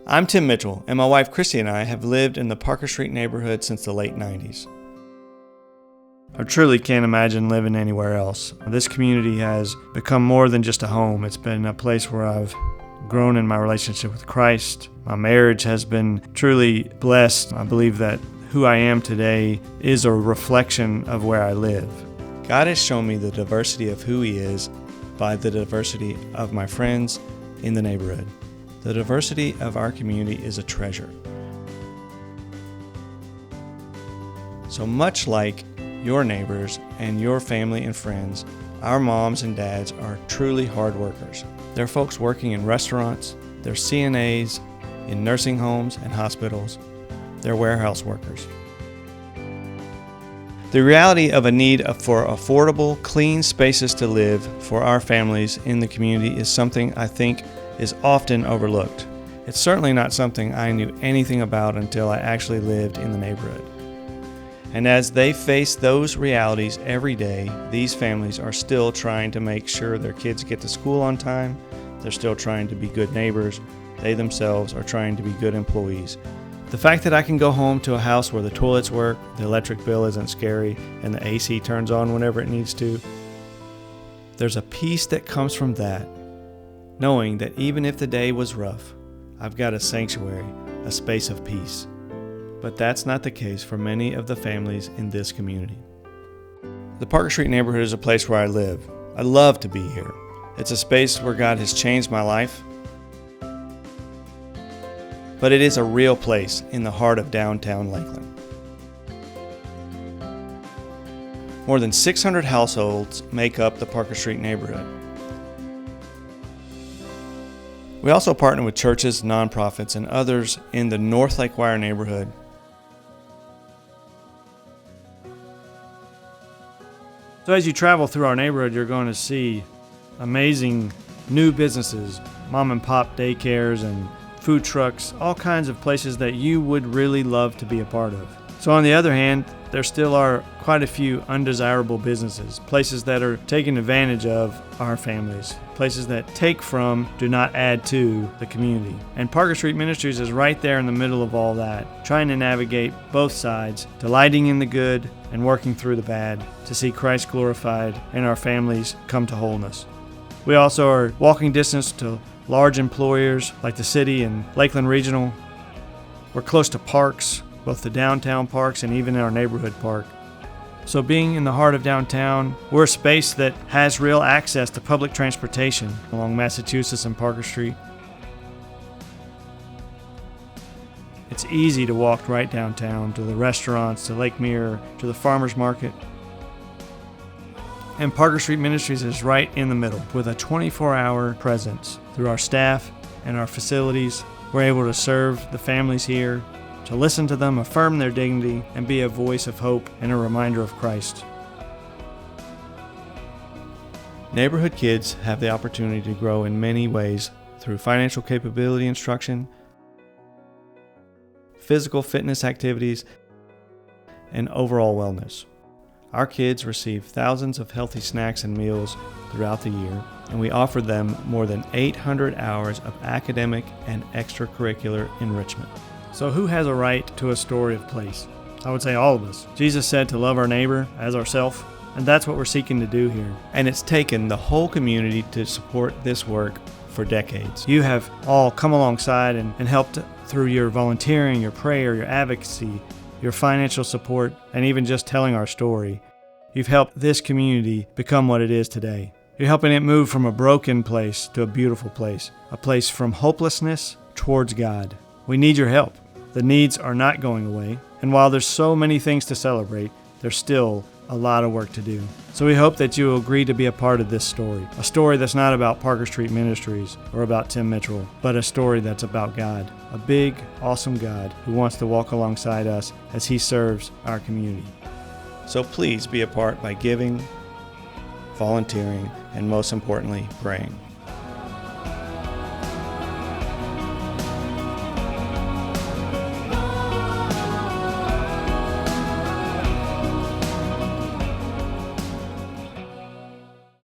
I'm Tim Mitchell, and my wife Christy and I have lived in the Parker Street neighborhood since the late 90s. I truly can't imagine living anywhere else. This community has become more than just a home. It's been a place where I've grown in my relationship with Christ. My marriage has been truly blessed. I believe that who I am today is a reflection of where I live. God has shown me the diversity of who He is by the diversity of my friends in the neighborhood. The diversity of our community is a treasure. So much like your neighbors and your family and friends, our moms and dads are truly hard workers. They're folks working in restaurants, they're CNAs in nursing homes and hospitals, they're warehouse workers. The reality of a need for affordable, clean spaces to live for our families in the community is something I think is often overlooked. It's certainly not something I knew anything about until I actually lived in the neighborhood. And as they face those realities every day, these families are still trying to make sure their kids get to school on time. They're still trying to be good neighbors. They themselves are trying to be good employees. The fact that I can go home to a house where the toilets work, the electric bill isn't scary, and the AC turns on whenever it needs to, there's a peace that comes from that, knowing that even if the day was rough, I've got a sanctuary, a space of peace. But that's not the case for many of the families in this community. The Parker Street neighborhood is a place where I live. I love to be here. It's a space where God has changed my life. But it is a real place in the heart of downtown Lakeland. More than 600 households make up the Parker Street neighborhood. We also partner with churches, nonprofits, and others in the North Lake Wire neighborhood. So as you travel through our neighborhood, you're going to see amazing new businesses, mom and pop daycares and food trucks, all kinds of places that you would really love to be a part of. So on the other hand, there still are quite a few undesirable businesses, places that are taking advantage of our families, places that take from, do not add to the community. And Parker Street Ministries is right there in the middle of all that, trying to navigate both sides, delighting in the good and working through the bad to see Christ glorified and our families come to wholeness. We also are walking distance to large employers like the city and Lakeland Regional. We're close to parks, both the downtown parks and even our neighborhood park. So being in the heart of downtown, we're a space that has real access to public transportation along Massachusetts and Parker Street. It's easy to walk right downtown to the restaurants, to Lake Mirror, to the farmers market. And Parker Street Ministries is right in the middle with a 24-hour presence. Through our staff and our facilities, we're able to serve the families here, to listen to them, affirm their dignity, and be a voice of hope and a reminder of Christ. Neighborhood kids have the opportunity to grow in many ways through financial capability instruction, physical fitness activities, and overall wellness. Our kids receive thousands of healthy snacks and meals throughout the year, and we offer them more than 800 hours of academic and extracurricular enrichment. So who has a right to a story of place? I would say all of us. Jesus said to love our neighbor as ourselves, and that's what we're seeking to do here. And it's taken the whole community to support this work for decades. You have all come alongside and helped through your volunteering, your prayer, your advocacy, your financial support, and even just telling our story. You've helped this community become what it is today. You're helping it move from a broken place to a beautiful place, a place from hopelessness towards God. We need your help. The needs are not going away, and while there's so many things to celebrate, there's still a lot of work to do. So we hope that you will agree to be a part of this story, a story that's not about Parker Street Ministries or about Tim Mitchell, but a story that's about God, a big, awesome God who wants to walk alongside us as He serves our community. So please be a part by giving, volunteering, and most importantly, praying.